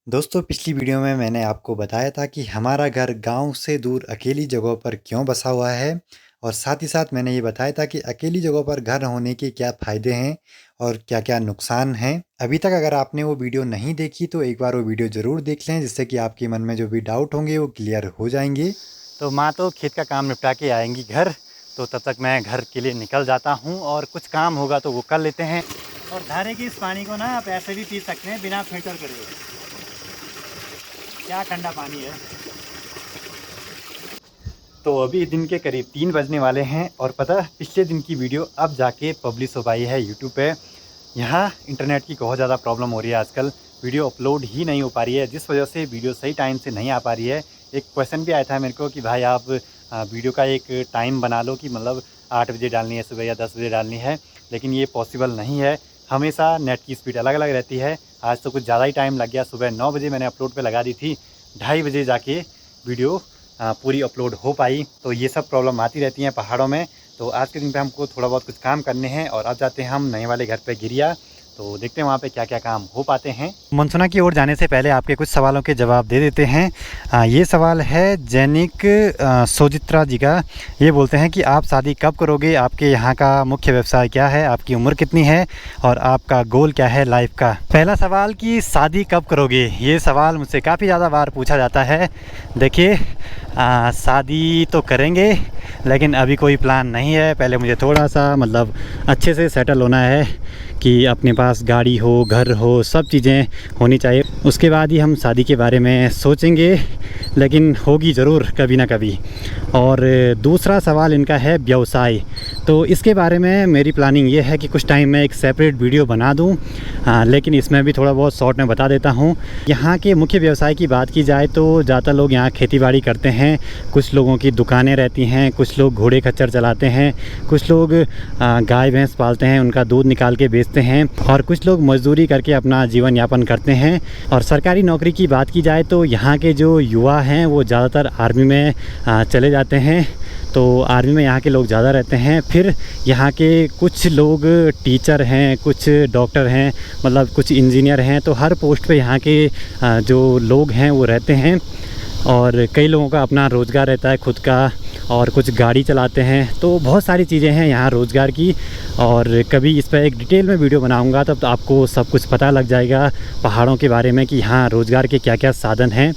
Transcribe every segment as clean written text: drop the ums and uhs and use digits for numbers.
दोस्तों पिछली वीडियो में मैंने आपको बताया था कि हमारा घर गांव से दूर अकेली जगहों पर क्यों बसा हुआ है और साथ ही साथ मैंने ये बताया था कि अकेली जगहों पर घर होने के क्या फ़ायदे हैं और क्या-क्या नुकसान हैं। अभी तक अगर आपने वो वीडियो नहीं देखी तो एक बार वो वीडियो ज़रूर देख लें जिससे कि आपके मन में जो भी डाउट होंगे वो क्लियर हो जाएंगे। तो माँ तो खेत का काम निपटा के आएंगी घर, तो तब तक मैं घर के लिए निकल जाता हूँ और कुछ काम होगा तो वो कर लेते हैं। और धारे की इस पानी को ना आप ऐसे भी पी सकते हैं बिना फिल्टर करे। क्या ठंडा पानी है। तो अभी दिन के करीब 3 बजने वाले हैं और पता पिछले दिन की वीडियो अब जाके पब्लिश हो पाई है यूट्यूब पे। यहाँ इंटरनेट की बहुत ज़्यादा प्रॉब्लम हो रही है आजकल, वीडियो अपलोड ही नहीं हो पा रही है जिस वजह से वीडियो सही टाइम से नहीं आ पा रही है। एक क्वेश्चन भी आया था मेरे को कि भाई आप वीडियो का एक टाइम बना लो कि मतलब 8 बजे डालनी है सुबह या 10 बजे डालनी है, लेकिन ये पॉसिबल नहीं है। हमेशा नेट की स्पीड अलग अलग रहती है। आज तो कुछ ज़्यादा ही टाइम लग गया, सुबह 9 बजे मैंने अपलोड पे लगा दी थी, 2:30 बजे जाके वीडियो पूरी अपलोड हो पाई। तो ये सब प्रॉब्लम आती रहती हैं पहाड़ों में। तो आज के दिन पे हमको थोड़ा बहुत कुछ काम करने हैं और अब जाते हैं हम नए वाले घर पे गिरिया। तो देखते हैं वहाँ पे क्या क्या काम हो पाते हैं। मनसुना की ओर जाने से पहले आपके कुछ सवालों के जवाब दे देते हैं। ये सवाल है जैनिक सोजित्रा जी का। ये बोलते हैं कि आप शादी कब करोगे, आपके यहाँ का मुख्य व्यवसाय क्या है, आपकी उम्र कितनी है और आपका गोल क्या है लाइफ का। पहला सवाल कि शादी कब करोगे, ये सवाल मुझसे काफ़ी ज़्यादा बार पूछा जाता है। देखिए शादी तो करेंगे लेकिन अभी कोई प्लान नहीं है। पहले मुझे थोड़ा सा मतलब अच्छे से सेटल होना है कि अपने पास गाड़ी हो, घर हो, सब चीज़ें होनी चाहिए, उसके बाद ही हम शादी के बारे में सोचेंगे, लेकिन होगी ज़रूर कभी ना कभी। और दूसरा सवाल इनका है व्यवसाय। तो इसके बारे में मेरी प्लानिंग ये है कि कुछ टाइम में एक सेपरेट वीडियो बना दूं, लेकिन इसमें भी थोड़ा बहुत शॉर्ट में बता देता हूं। यहाँ के मुख्य व्यवसाय की बात की जाए तो ज़्यादातर लोग यहाँ खेतीबाड़ी करते हैं, कुछ लोगों की दुकानें रहती हैं, कुछ लोग घोड़े खच्चर चलाते हैं, कुछ लोग गाय भैंस पालते हैं, उनका दूध निकाल के बेचते हैं और कुछ लोग मजदूरी करके अपना जीवन यापन करते हैं। और सरकारी नौकरी की बात की जाए तो यहाँ के जो युवा हैं वो ज़्यादातर आर्मी में चले जाते हैं, तो आर्मी में यहाँ के लोग ज़्यादा रहते हैं। फिर यहाँ के कुछ लोग टीचर हैं, कुछ डॉक्टर हैं, मतलब कुछ इंजीनियर हैं। तो हर पोस्ट पे यहाँ के जो लोग हैं वो रहते हैं और कई लोगों का अपना रोज़गार रहता है खुद का, और कुछ गाड़ी चलाते हैं। तो बहुत सारी चीज़ें हैं यहाँ रोज़गार की, और कभी इस पर एक डिटेल में वीडियो बनाऊँगा तब तो आपको सब कुछ पता लग जाएगा पहाड़ों के बारे में कि यहाँ रोज़गार के क्या क्या साधन हैं।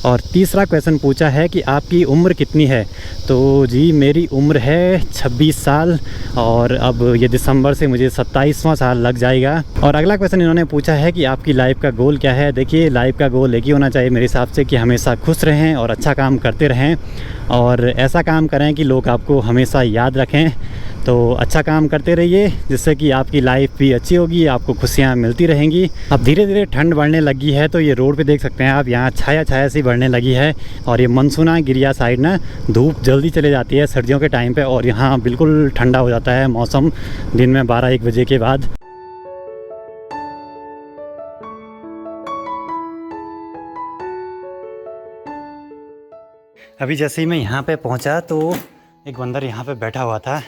और तीसरा क्वेश्चन पूछा है कि आपकी उम्र कितनी है। तो जी मेरी उम्र है 26 साल और अब ये दिसंबर से मुझे 27वां साल लग जाएगा। और अगला क्वेश्चन इन्होंने पूछा है कि आपकी लाइफ का गोल क्या है। देखिए लाइफ का गोल एक ही होना चाहिए मेरे हिसाब से कि हमेशा खुश रहें और अच्छा काम करते रहें और ऐसा काम करें कि लोग आपको हमेशा याद रखें। तो अच्छा काम करते रहिए जिससे कि आपकी लाइफ भी अच्छी होगी, आपको खुशियाँ मिलती रहेंगी। अब धीरे धीरे ठंड बढ़ने लगी है, तो ये रोड पे देख सकते हैं आप, यहाँ छाया छाया सी बढ़ने लगी है। और ये मनसुना गिरिया साइड ना धूप जल्दी चले जाती है सर्दियों के टाइम पे, और यहाँ बिल्कुल ठंडा हो जाता है मौसम दिन में 12-1 बजे के बाद। अभी जैसे ही मैं यहाँ पे पहुँचा तो एक बंदर यहाँ पे बैठा हुआ था।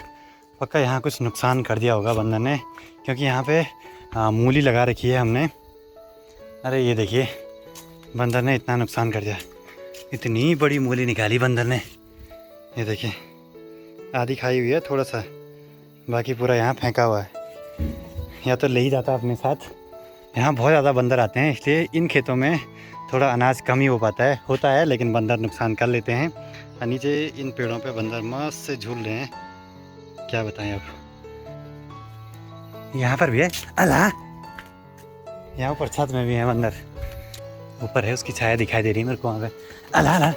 पक्का यहाँ कुछ नुकसान कर दिया होगा बंदर ने, क्योंकि यहाँ पे मूली लगा रखी है हमने। अरे ये देखिए बंदर ने इतना नुकसान कर दिया, इतनी बड़ी मूली निकाली बंदर ने। ये देखिए आधी खाई हुई है थोड़ा सा, बाकी पूरा यहाँ फेंका हुआ है। या तो ले ही जाता अपने साथ। यहाँ बहुत ज़्यादा बंदर आते हैं इसलिए इन खेतों में थोड़ा अनाज कम ही हो पाता है, होता है, लेकिन बंदर नुकसान कर लेते हैं। और नीचे इन पेड़ों पे बंदर मस्त से झूल रहे हैं, क्या बताएं अब। यहाँ पर भी है अल्लाह, यहाँ ऊपर छत में भी है बंदर, ऊपर है उसकी छाया दिखाई दे रही है मेरे को वहाँ पे। अल्लाह अल्लाह।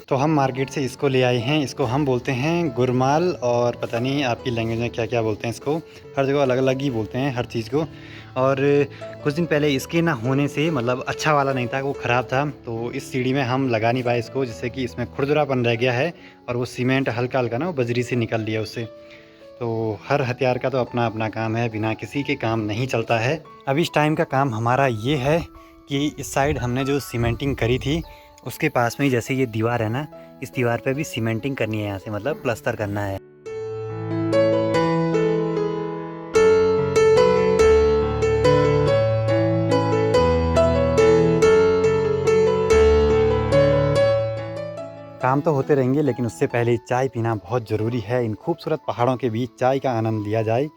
तो हम मार्केट से इसको ले आए हैं, इसको हम बोलते हैं गुरमाल, और पता नहीं आपकी लैंग्वेज में क्या क्या बोलते हैं इसको, हर जगह अलग अलग ही बोलते हैं हर चीज़ को। और कुछ दिन पहले इसके ना होने से मतलब अच्छा वाला नहीं था, वो ख़राब था, तो इस सीढ़ी में हम लगा नहीं पाए इसको, जिससे कि इसमें खुरदुरापन रह गया है और वो सीमेंट हल्का हल्का ना वो बजरी से निकल लिया उससे। तो हर हथियार का तो अपना अपना काम है, बिना किसी के काम नहीं चलता है। अब इस टाइम का काम हमारा ये है कि इस साइड हमने जो सीमेंटिंग करी थी उसके पास में ही जैसे ये दीवार है ना, इस दीवार पे भी सीमेंटिंग करनी है, यहाँ से मतलब प्लास्टर करना है। काम तो होते रहेंगे, लेकिन उससे पहले चाय पीना बहुत ज़रूरी है। इन खूबसूरत पहाड़ों के बीच चाय का आनंद लिया जाए।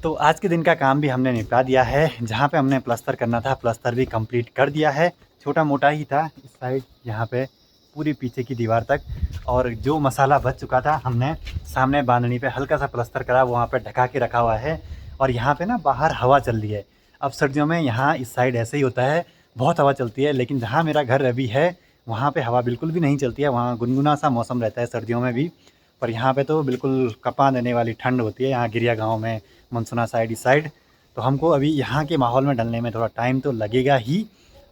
तो आज के दिन का काम भी हमने निपटा दिया है। जहाँ पे हमने प्लास्टर करना था, प्लास्टर भी कंप्लीट कर दिया है। छोटा मोटा ही था इस साइड, यहाँ पे पूरी पीछे की दीवार तक। और जो मसाला बच चुका था, हमने सामने बांधनी पे हल्का सा प्लास्टर करा, वहाँ पे ढका के रखा हुआ है। और यहाँ पे ना बाहर हवा चल रही है। अब सर्दियों में यहाँ इस साइड ऐसे ही होता है, बहुत हवा चलती है। लेकिन जहाँ मेरा घर अभी है, वहाँ पर हवा बिल्कुल भी नहीं चलती है। वहाँ गुनगुना सा मौसम रहता है सर्दियों में भी, पर यहाँ पे तो बिल्कुल कपा देने वाली ठंड होती है। यहाँ गिरिया गांव में, मनसुना साइड, इस साइड। तो हमको अभी यहाँ के माहौल में ढलने में थोड़ा टाइम तो लगेगा ही।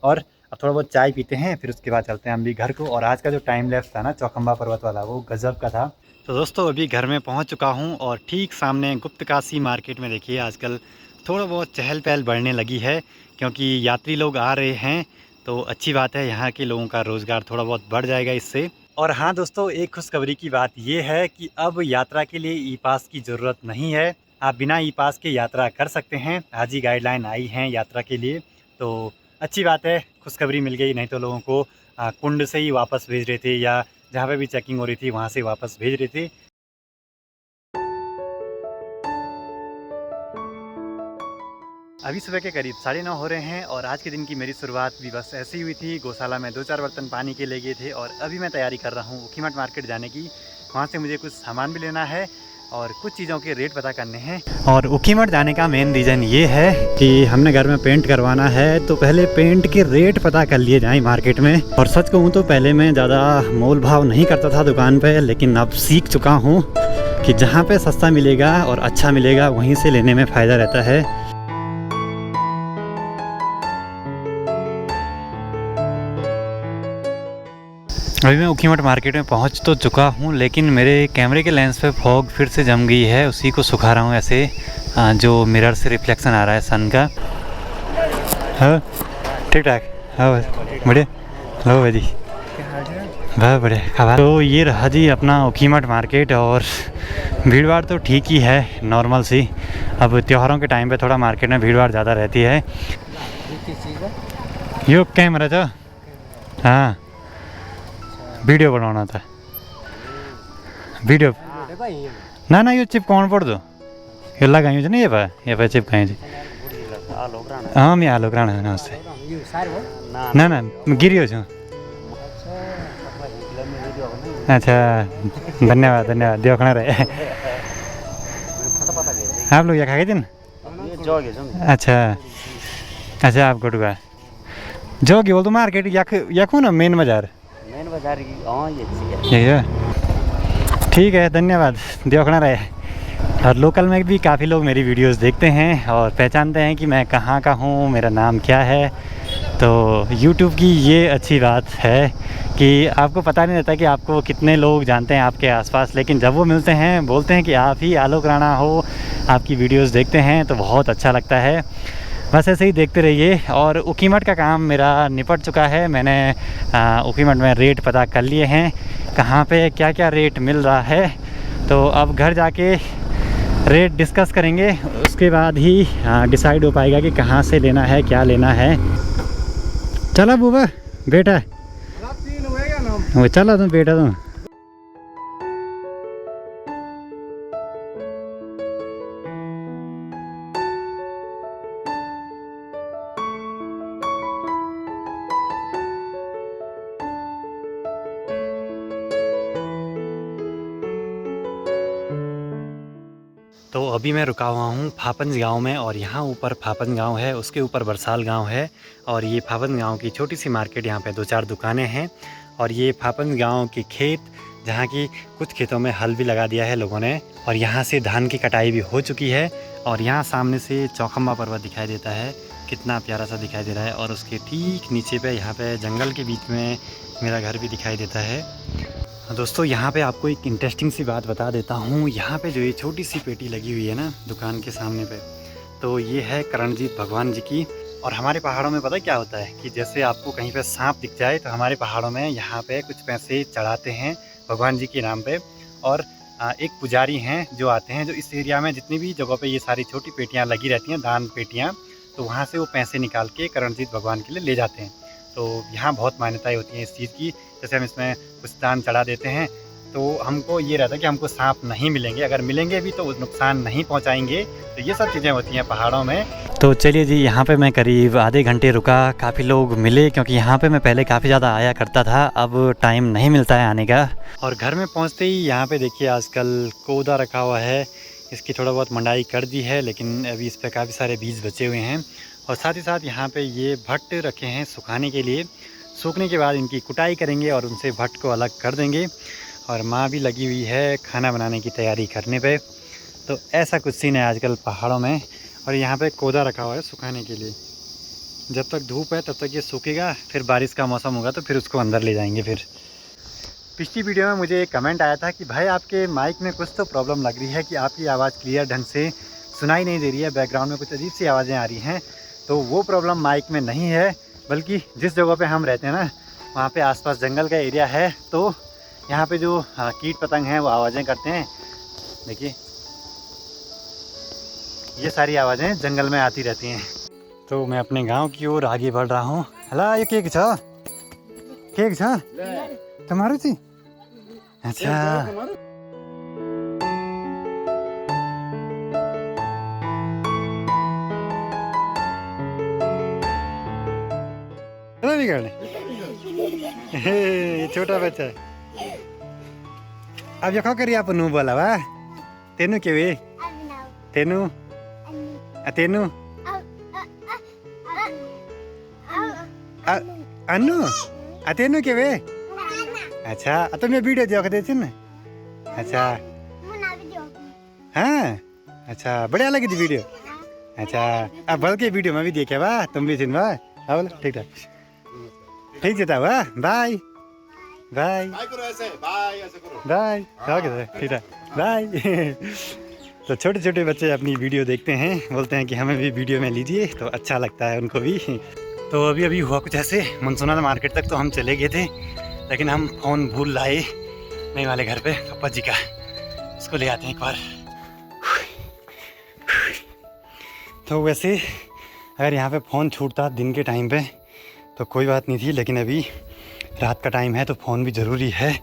और अब थोड़ा बहुत चाय पीते हैं, फिर उसके बाद चलते हैं हम भी घर को। और आज का जो टाइम लैप्स था ना चौखंबा पर्वत वाला, वो गज़ब का था। तो दोस्तों अभी घर में पहुँच चुका हूँ और ठीक सामने गुप्तकाशी मार्केट में देखिए आजकल थोड़ा बहुत चहल पहल बढ़ने लगी है, क्योंकि यात्री लोग आ रहे हैं। तो अच्छी बात है, यहाँ के लोगों का रोज़गार थोड़ा बहुत बढ़ जाएगा इससे। और हाँ दोस्तों, एक खुशखबरी की बात ये है कि अब यात्रा के लिए ई पास की ज़रूरत नहीं है। आप बिना ई पास के यात्रा कर सकते हैं। आज ही गाइडलाइन आई हैं यात्रा के लिए, तो अच्छी बात है, खुशखबरी मिल गई। नहीं तो लोगों को कुंड से ही वापस भेज रहे थे, या जहाँ पे भी चेकिंग हो रही थी वहाँ से वापस भेज रहे थे। अभी सुबह के करीब 9:30 हो रहे हैं और आज के दिन की मेरी शुरुआत भी बस ऐसे ही हुई थी। गौशाला में 2-4 बर्तन पानी के ले गए थे और अभी मैं तैयारी कर रहा हूँ ऊखीमठ मार्केट जाने की। वहाँ से मुझे कुछ सामान भी लेना है और कुछ चीज़ों के रेट पता करने हैं। और ऊखीमठ जाने का मेन रीज़न ये है कि हमने घर में पेंट करवाना है, तो पहले पेंट के रेट पता कर लिए जाएँ मार्केट में। और सच कहूँ तो पहले मैं ज़्यादा मोल भाव नहीं करता था दुकान पर, लेकिन अब सीख चुका हूँ कि जहाँ पर सस्ता मिलेगा और अच्छा मिलेगा वहीं से लेने में फ़ायदा रहता है। अभी मैं ऊखीमठ मार्केट में पहुंच तो चुका हूं, लेकिन मेरे कैमरे के लेंस पे फॉग फिर से जम गई है। उसी को सुखा रहा हूं ऐसे, जो मिरर से रिफ्लेक्शन आ रहा है सन का। हाँ ठीक ठाक, हाँ बढ़िया। लो भाई जी, बहुत बढ़िया खबर। तो ये रहा जी अपना ऊखीमठ मार्केट, और भीड़ भाड़ तो ठीक ही है, नॉर्मल सी। अब त्योहारों के टाइम पे थोड़ा मार्केट में भीड़ भाड़ ज़्यादा रहती है। यो कैमरा था, हाँ वीडियो बनाना था, वीडियो ना ना यो चिपकाउनु पर्दो, यो लगाइयो छ नि ये पे चिपकाइयो छ। हाँ मैं आलोक राणा, नमस्ते। ना ना गिरियो छु। अच्छा धन्यवाद धन्यवाद, देखना रहे। आप लोग यहाँ खाए थे ना? अच्छा अच्छा, आप गुटुआ जोगी बोल तो मार्केट यखो ना मेन बाजार यही है। ठीक है धन्यवाद, देखना रहे। और लोकल में भी काफ़ी लोग मेरी वीडियोस देखते हैं और पहचानते हैं कि मैं कहाँ का हूँ, मेरा नाम क्या है। तो YouTube की ये अच्छी बात है कि आपको पता नहीं रहता कि आपको कितने लोग जानते हैं आपके आसपास, लेकिन जब वो मिलते हैं बोलते हैं कि आप ही आलोक राणा हो, आपकी वीडियोस देखते हैं, तो बहुत अच्छा लगता है। बस ऐसे ही देखते रहिए। और ऊखीमठ का काम मेरा निपट चुका है। मैंने ऊखीमठ में रेट पता कर लिए हैं, कहाँ पे क्या क्या रेट मिल रहा है। तो अब घर जाके रेट डिस्कस करेंगे, उसके बाद ही डिसाइड हो पाएगा कि कहाँ से लेना है, क्या लेना है। चला बुबा बेटा, वो चला तुम बेटा तुम। तो अभी मैं रुका हुआ हूँ फापंज गांव में, और यहाँ ऊपर फापंज गांव है, उसके ऊपर बरसाल गांव है। और ये फापंज गांव की छोटी सी मार्केट, यहाँ पे 2-4 दुकानें हैं। और ये फापंज गांव के खेत, जहाँ की कुछ खेतों में हल भी लगा दिया है लोगों ने, और यहाँ से धान की कटाई भी हो चुकी है। और यहाँ सामने से चौखंबा पर्वत दिखाई देता है, कितना प्यारा सा दिखाई दे रहा है। और उसके ठीक नीचे पे, यहाँ पे जंगल के बीच में मेरा घर भी दिखाई देता है। दोस्तों यहाँ पे आपको एक इंटरेस्टिंग सी बात बता देता हूँ। यहाँ पे जो ये छोटी सी पेटी लगी हुई है ना दुकान के सामने पे, तो ये है करणजीत भगवान जी की। और हमारे पहाड़ों में पता क्या होता है कि जैसे आपको कहीं पे सांप दिख जाए तो हमारे पहाड़ों में यहाँ पे कुछ पैसे चढ़ाते हैं भगवान जी के नाम पे। और एक पुजारी हैं जो आते हैं, जो इस एरिया में जितनी भी जगहों पे ये सारी छोटी पेटियाँ लगी रहती हैं, दान पेटियाँ, तो वहाँ से वो पैसे निकाल के करणजीत भगवान के लिए ले जाते हैं। तो यहाँ बहुत मान्यताएँ होती हैं इस चीज़ की। जैसे हम इसमें कुछ दान चढ़ा देते हैं तो हमको ये रहता है कि हमको सांप नहीं मिलेंगे, अगर मिलेंगे भी तो नुकसान नहीं पहुँचाएंगे। तो ये सब चीज़ें होती हैं पहाड़ों में। तो चलिए जी, यहाँ पे मैं करीब आधे घंटे रुका, काफ़ी लोग मिले क्योंकि यहाँ पे मैं पहले काफ़ी ज़्यादा आया करता था, अब टाइम नहीं मिलता है आने का। और घर में पहुँचते ही यहाँ पे देखिए आजकल कोदा रखा हुआ है, इसकी थोड़ा बहुत मंडाई कर दी है लेकिन अभी इस पर काफ़ी सारे बीज बचे हुए हैं। और साथ ही साथ यहाँ पे ये भट्ट रखे हैं सुखाने के लिए, सूखने के बाद इनकी कुटाई करेंगे और उनसे भट्ट को अलग कर देंगे। और माँ भी लगी हुई है खाना बनाने की तैयारी करने पे। तो ऐसा कुछ सीन है आजकल पहाड़ों में। और यहाँ पे कोदा रखा हुआ है सुखाने के लिए, जब तक धूप है तब तक ये सूखेगा, फिर बारिश का मौसम होगा तो फिर उसको अंदर ले जाएंगे। फिर पिछली वीडियो में मुझे एक कमेंट आया था कि भाई आपके माइक में कुछ तो प्रॉब्लम लग रही है कि आपकी आवाज़ क्लियर ढंग से सुनाई नहीं दे रही है, बैकग्राउंड में कुछ अजीब सी आवाज़ें आ रही हैं। तो वो प्रॉब्लम माइक में नहीं है, बल्कि जिस जगह पे हम रहते हैं ना वहाँ पे आसपास जंगल का एरिया है, तो यहाँ पे जो कीट पतंग हैं वो आवाज़ें करते हैं। देखिए ये सारी आवाज़ें जंगल में आती रहती हैं। तो मैं अपने गांव की ओर आगे बढ़ रहा हूँ। हला ये केक छ तुम्हारू थी? अच्छा ये छोटा बच्चा है। अब यखो करी आप नु बोला वा तेनु के वे तेनु तेनु अन्नू तेनु के वे। अच्छा तो मैं वीडियो देखते थे ना। अच्छा हाँ अच्छा बढ़िया लगी थी वीडियो। अच्छा अब बल्कि वीडियो में भी देखे बा तुम भी चिन्ह बा ठीक ठाक ठीक है वाह बाय बाय बाय ठीक है बाय। तो छोटे छोटे बच्चे अपनी वीडियो देखते हैं, बोलते हैं कि हमें भी वीडियो में लीजिए, तो अच्छा लगता है उनको भी। तो अभी हुआ कुछ ऐसे, मनसोना मार्केट तक तो हम चले गए थे लेकिन हम फ़ोन भूल लाए नई वाले घर पे पापा जी का, उसको ले आते हैं एक बार। तो वैसे अगर यहाँ पे फ़ोन छूटता दिन के टाइम पे तो कोई बात नहीं थी, लेकिन अभी रात का टाइम है तो फ़ोन भी ज़रूरी है।